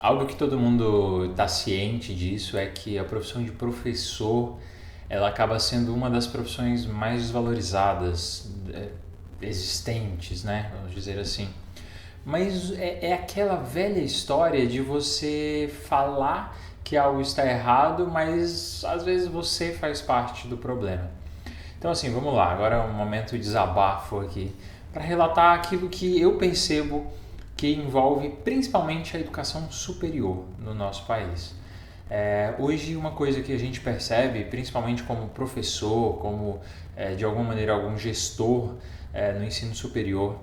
Algo que todo mundo está ciente disso é que a profissão de professor ela acaba sendo uma das profissões mais desvalorizadas existentes, né? Vamos dizer assim. Mas é aquela velha história de você falar que algo está errado, mas às vezes você faz parte do problema. Então, assim, vamos lá. Agora é um momento de desabafo aqui para relatar aquilo que eu percebo que envolve principalmente a educação superior no nosso país. Hoje, uma coisa que a gente percebe, principalmente como professor, como de alguma maneira algum gestor no ensino superior,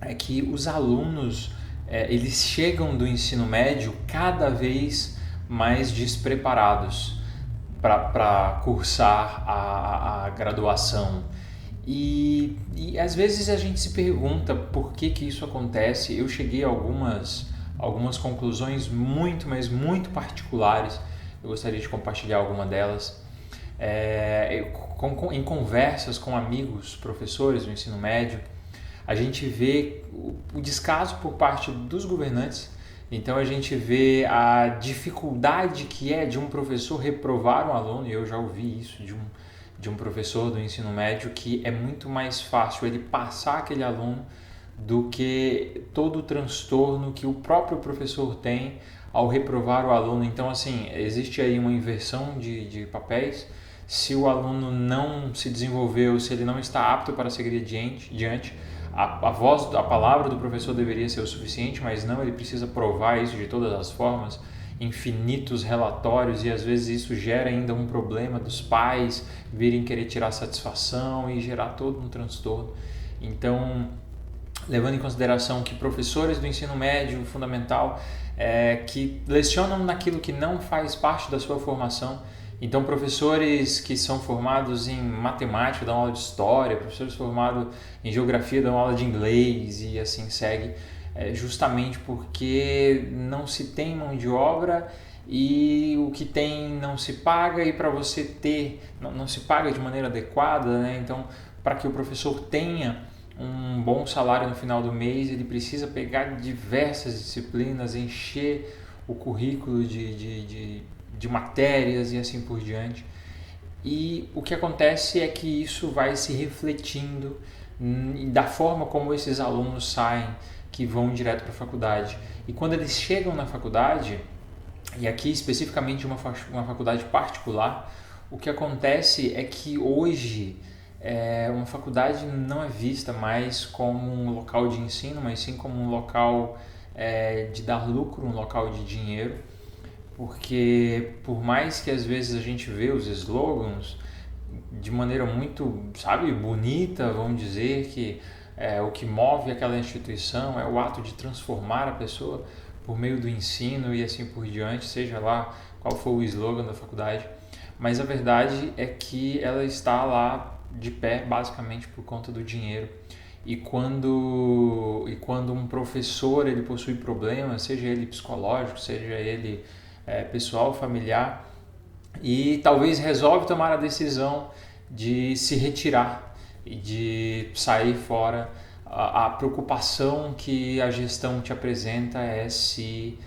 é que os alunos eles chegam do ensino médio cada vez mais despreparados para cursar a graduação. E às vezes a gente se pergunta por que isso acontece. Eu cheguei a algumas conclusões muito, mas muito particulares. Eu gostaria de compartilhar alguma delas. Em conversas com amigos, professores do ensino médio, a gente vê o descaso por parte dos governantes. Então a gente vê a dificuldade que é de um professor reprovar um aluno, e eu já ouvi isso de um professor do ensino médio, que é muito mais fácil ele passar aquele aluno do que todo o transtorno que o próprio professor tem ao reprovar o aluno. Então, assim, existe aí uma inversão de papéis. Se o aluno não se desenvolveu, se ele não está apto para seguir adiante, a palavra do professor deveria ser o suficiente, mas não, ele precisa provar isso de todas as formas, infinitos relatórios, e às vezes isso gera ainda um problema dos pais virem querer tirar satisfação e gerar todo um transtorno. Então, levando em consideração que professores do ensino médio fundamental que lecionam naquilo que não faz parte da sua formação. Então, professores que são formados em matemática dão aula de história, professores formados em geografia dão aula de inglês e assim segue, justamente porque não se tem mão de obra e o que tem não se paga, e para você ter, não se paga de maneira adequada, né? Então, para que o professor tenha um bom salário no final do mês, ele precisa pegar diversas disciplinas, encher o currículo de matérias e assim por diante. E o que acontece é que isso vai se refletindo da forma como esses alunos saem, que vão direto para a faculdade. E quando eles chegam na faculdade, e aqui especificamente uma faculdade particular, o que acontece é que hoje uma faculdade não é vista mais como um local de ensino, mas sim como um local de dar lucro, um local de dinheiro, porque por mais que às vezes a gente vê os slogans de maneira muito, sabe, bonita, vamos dizer que o que move aquela instituição é o ato de transformar a pessoa por meio do ensino e assim por diante, seja lá qual for o slogan da faculdade, mas a verdade é que ela está lá de pé basicamente por conta do dinheiro. E quando um professor ele possui problemas, seja ele psicológico, seja ele pessoal, familiar, e talvez resolve tomar a decisão de se retirar e de sair fora, a preocupação que a gestão te apresenta é se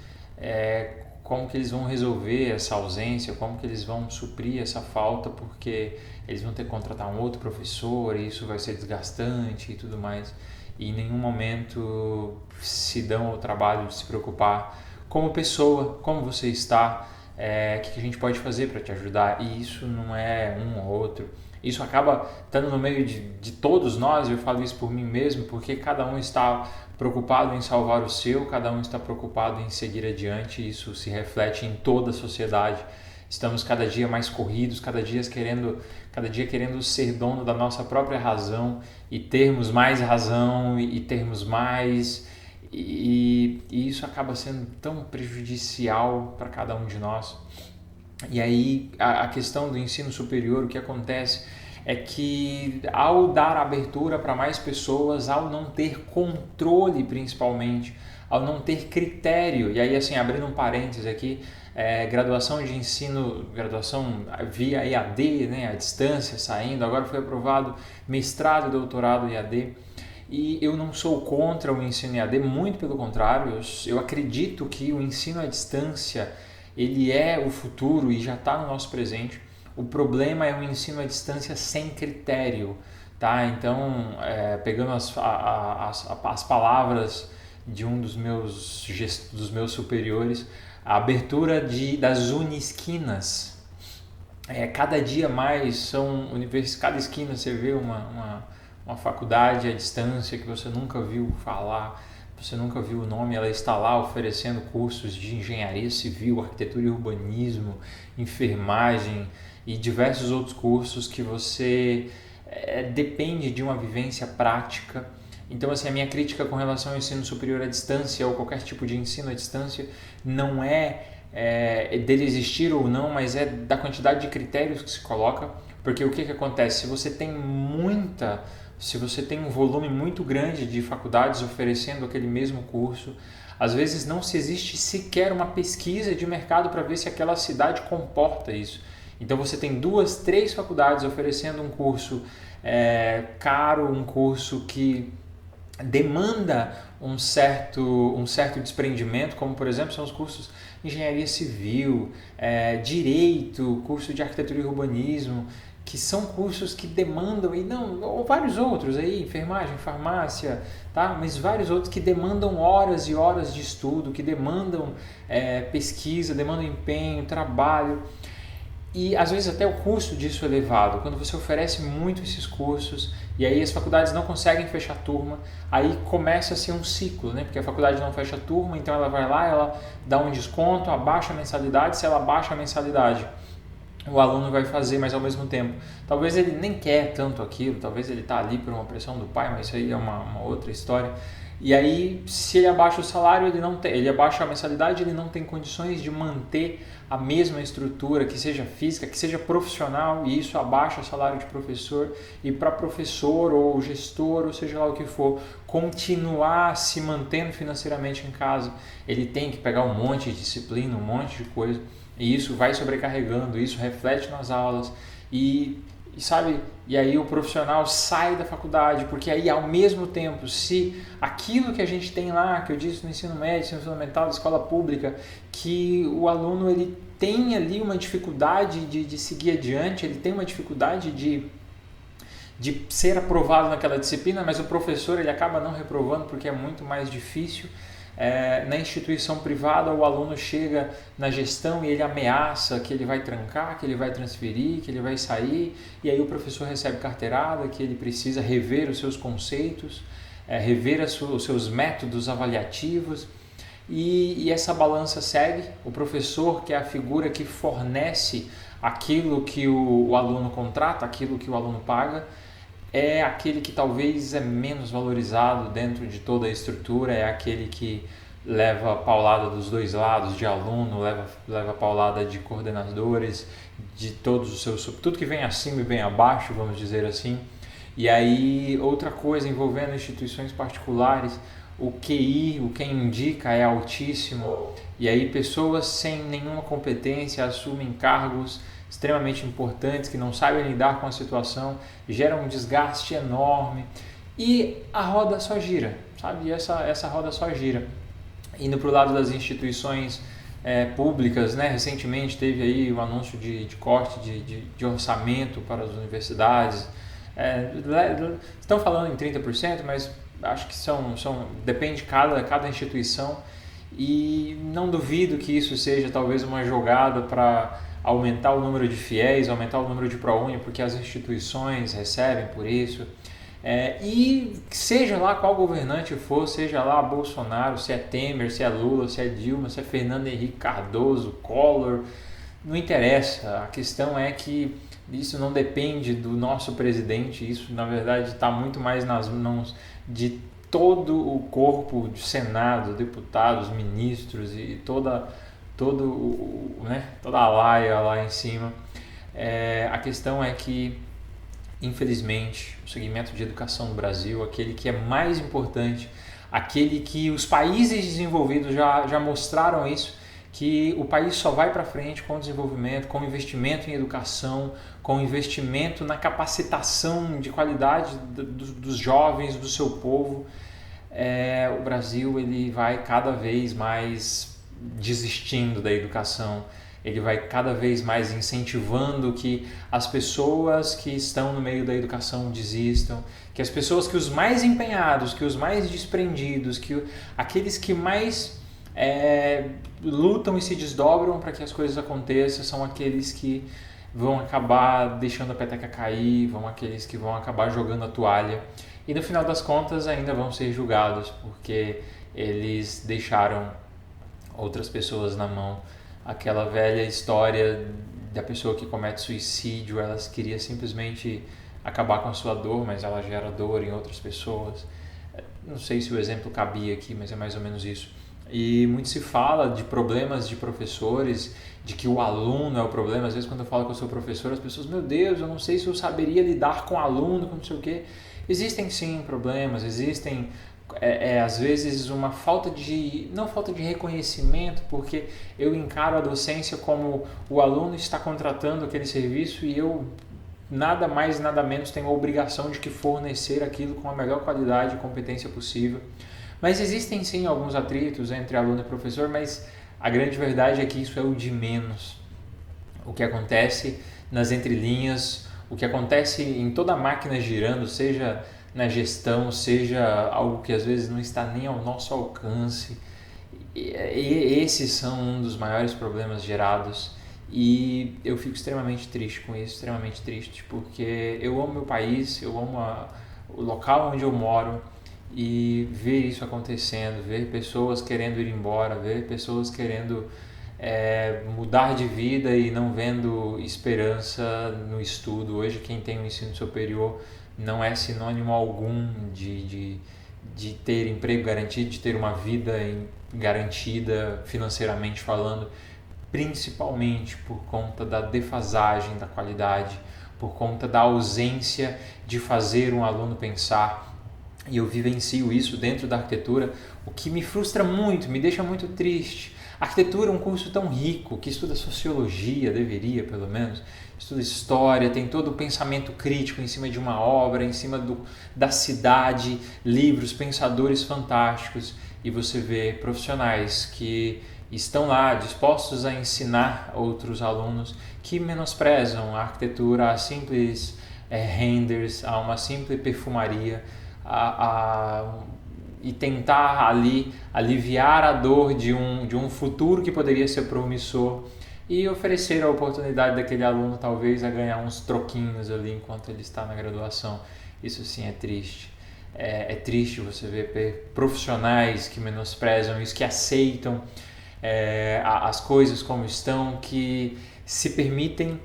como que eles vão resolver essa ausência, como que eles vão suprir essa falta, porque eles vão ter que contratar um outro professor e isso vai ser desgastante e tudo mais. E em nenhum momento se dão ao trabalho de se preocupar como pessoa, como você está, o que a gente pode fazer para te ajudar. E isso não é um ou outro. Isso acaba estando no meio de todos nós, eu falo isso por mim mesmo, porque cada um está preocupado em salvar o seu, cada um está preocupado em seguir adiante, e isso se reflete em toda a sociedade. Estamos cada dia mais corridos, cada dia querendo ser dono da nossa própria razão e termos mais razão e termos mais, e isso acaba sendo tão prejudicial para cada um de nós. E aí a questão do ensino superior, o que acontece é que ao dar abertura para mais pessoas, ao não ter controle principalmente, ao não ter critério, e aí assim, abrindo um parênteses aqui, graduação de ensino, graduação via EAD, né, à distância, saindo, agora foi aprovado mestrado e doutorado EAD, E eu não sou contra o ensino EAD, muito pelo contrário, eu acredito que o ensino à distância ele é o futuro e já está no nosso presente. O problema é o ensino à distância sem critério, tá? Então, pegando as palavras de um dos meus superiores, a abertura das unisquinas. Cada dia mais cada esquina você vê uma faculdade à distância que você nunca viu falar, você nunca viu o nome, ela está lá oferecendo cursos de engenharia civil, arquitetura e urbanismo, enfermagem e diversos outros cursos que você depende de uma vivência prática. Então, assim, a minha crítica com relação ao ensino superior à distância ou qualquer tipo de ensino à distância não é dele existir ou não, mas é da quantidade de critérios que se coloca, porque o que acontece? Se você tem um volume muito grande de faculdades oferecendo aquele mesmo curso, às vezes não se existe sequer uma pesquisa de mercado para ver se aquela cidade comporta isso. Então você tem 2, 3 faculdades oferecendo um curso caro, um curso que demanda um certo desprendimento, como por exemplo são os cursos de engenharia civil, direito, curso de arquitetura e urbanismo, que são cursos que demandam, ou vários outros aí, enfermagem, farmácia, tá? Mas vários outros que demandam horas e horas de estudo, que demandam pesquisa, demandam empenho, trabalho. E às vezes até o custo disso é elevado. Quando você oferece muito esses cursos e aí as faculdades não conseguem fechar turma, aí começa a ser um ciclo, né? Porque a faculdade não fecha turma, então ela vai lá, ela dá um desconto, abaixa a mensalidade. Se ela abaixa a mensalidade, o aluno vai fazer, mas ao mesmo tempo, talvez ele nem quer tanto aquilo, talvez ele está ali por uma pressão do pai, mas isso aí é uma outra história. E aí, se ele abaixa o salário, ele abaixa a mensalidade, ele não tem condições de manter a mesma estrutura, que seja física, que seja profissional, e isso abaixa o salário de professor. E para professor ou gestor, ou seja lá o que for, continuar se mantendo financeiramente em casa, ele tem que pegar um monte de disciplina, um monte de coisa, e isso vai sobrecarregando, isso reflete nas aulas, e aí o profissional sai da faculdade, porque aí ao mesmo tempo, se aquilo que a gente tem lá, que eu disse no ensino médio, ensino fundamental, da escola pública, que o aluno ele tem ali uma dificuldade de seguir adiante, ele tem uma dificuldade de ser aprovado naquela disciplina, mas o professor ele acaba não reprovando porque é muito mais difícil. Na instituição privada, o aluno chega na gestão e ele ameaça que ele vai trancar, que ele vai transferir, que ele vai sair, e aí o professor recebe carteirada, que ele precisa rever os seus conceitos, rever os seus métodos avaliativos, e essa balança segue. O professor, que é a figura que fornece aquilo que o aluno contrata, aquilo que o aluno paga, é aquele que talvez é menos valorizado dentro de toda a estrutura, é aquele que leva paulada dos dois lados, de aluno, leva paulada de coordenadores, de todos os seus, tudo que vem acima e vem abaixo, vamos dizer assim. E aí, outra coisa envolvendo instituições particulares, o QI, o quem indica é altíssimo, e aí pessoas sem nenhuma competência assumem cargos extremamente importantes, que não sabem lidar com a situação, geram um desgaste enorme e a roda só gira, sabe? E essa roda só gira. Indo para o lado das instituições públicas, né? Recentemente teve aí o anúncio de corte de orçamento para as universidades. Estão falando em 30%, mas acho que depende de cada instituição, e não duvido que isso seja talvez uma jogada para aumentar o número de fiéis, aumentar o número de ProUni, porque as instituições recebem por isso. E seja lá qual governante for, seja lá Bolsonaro, se é Temer, se é Lula, se é Dilma, se é Fernando Henrique Cardoso, Collor, não interessa. A questão é que isso não depende do nosso presidente, isso na verdade está muito mais nas mãos de todo o corpo de Senado, deputados, ministros e toda a laia lá em cima. A questão é que, infelizmente, o segmento de educação no Brasil, aquele que é mais importante, aquele que os países desenvolvidos já mostraram isso, que o país só vai para frente com desenvolvimento, com investimento em educação, com investimento na capacitação de qualidade dos jovens, do seu povo. O Brasil ele vai cada vez mais desistindo da educação, ele vai cada vez mais incentivando que as pessoas que estão no meio da educação desistam, que as pessoas que os mais empenhados, que os mais desprendidos, que aqueles que mais lutam e se desdobram para que as coisas aconteçam são aqueles que vão acabar deixando a peteca cair, aqueles que vão acabar jogando a toalha e no final das contas ainda vão ser julgados porque eles deixaram outras pessoas na mão. Aquela velha história da pessoa que comete suicídio, ela queria simplesmente acabar com a sua dor, mas ela gera dor em outras pessoas. Não sei se o exemplo cabia aqui, mas é mais ou menos isso. E muito se fala de problemas de professores, de que o aluno é o problema. Às vezes quando eu falo que eu sou professor, as pessoas, meu Deus, eu não sei se eu saberia lidar com aluno, com não sei o quê. Existem sim problemas, existem às vezes uma não falta de reconhecimento, porque eu encaro a docência como o aluno está contratando aquele serviço e eu nada mais nada menos tenho a obrigação de que fornecer aquilo com a melhor qualidade e competência possível. Mas existem sim alguns atritos entre aluno e professor, mas a grande verdade é que isso é o de menos. O que acontece nas entrelinhas, o que acontece em toda a máquina girando, seja na gestão, seja algo que às vezes não está nem ao nosso alcance. E esses são um dos maiores problemas gerados e eu fico extremamente triste com isso, extremamente triste, porque eu amo meu país, eu amo o local onde eu moro e ver isso acontecendo, ver pessoas querendo ir embora, ver pessoas querendo mudar de vida e não vendo esperança no estudo. Hoje quem tem um ensino superior não é sinônimo algum de ter emprego garantido, de ter uma vida garantida financeiramente falando, principalmente por conta da defasagem da qualidade, por conta da ausência de fazer um aluno pensar. E eu vivencio isso dentro da arquitetura, o que me frustra muito, me deixa muito triste. A arquitetura é um curso tão rico, que estuda sociologia, deveria pelo menos, estuda história, tem todo o pensamento crítico em cima de uma obra, em cima da cidade, livros, pensadores fantásticos, e você vê profissionais que estão lá dispostos a ensinar outros alunos que menosprezam a arquitetura a simples renders, a uma simples perfumaria, e tentar ali aliviar a dor de um futuro que poderia ser promissor e oferecer a oportunidade daquele aluno talvez a ganhar uns troquinhos ali enquanto ele está na graduação. Isso sim é triste. É triste você ver profissionais que menosprezam isso, que aceitam as coisas como estão, que se permitem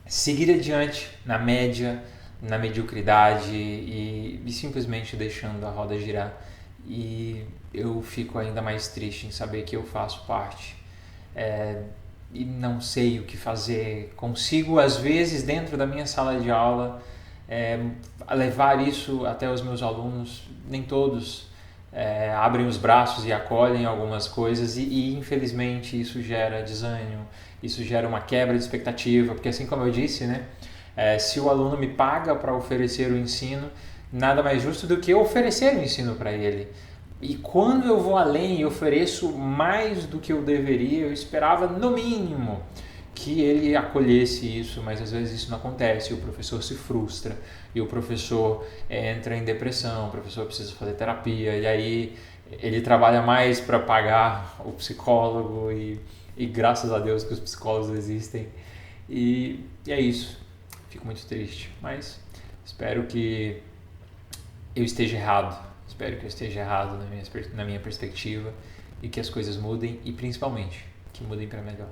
seguir adiante na média, na mediocridade e simplesmente deixando a roda girar. E eu fico ainda mais triste em saber que eu faço parte e não sei o que fazer. Consigo, às vezes, dentro da minha sala de aula, levar isso até os meus alunos. Nem todos abrem os braços e acolhem algumas coisas e infelizmente isso gera desânimo, isso gera uma quebra de expectativa, porque assim como eu disse, né, se o aluno me paga para oferecer o ensino, nada mais justo do que eu oferecer o ensino para ele. E quando eu vou além e ofereço mais do que eu deveria, eu esperava no mínimo que ele acolhesse isso, mas às vezes isso não acontece, e o professor se frustra, e o professor entra em depressão, o professor precisa fazer terapia, e aí ele trabalha mais para pagar o psicólogo, e graças a Deus que os psicólogos existem, e é isso. Fico muito triste, mas espero que eu esteja errado, na minha perspectiva, e que as coisas mudem, e principalmente que mudem para melhor.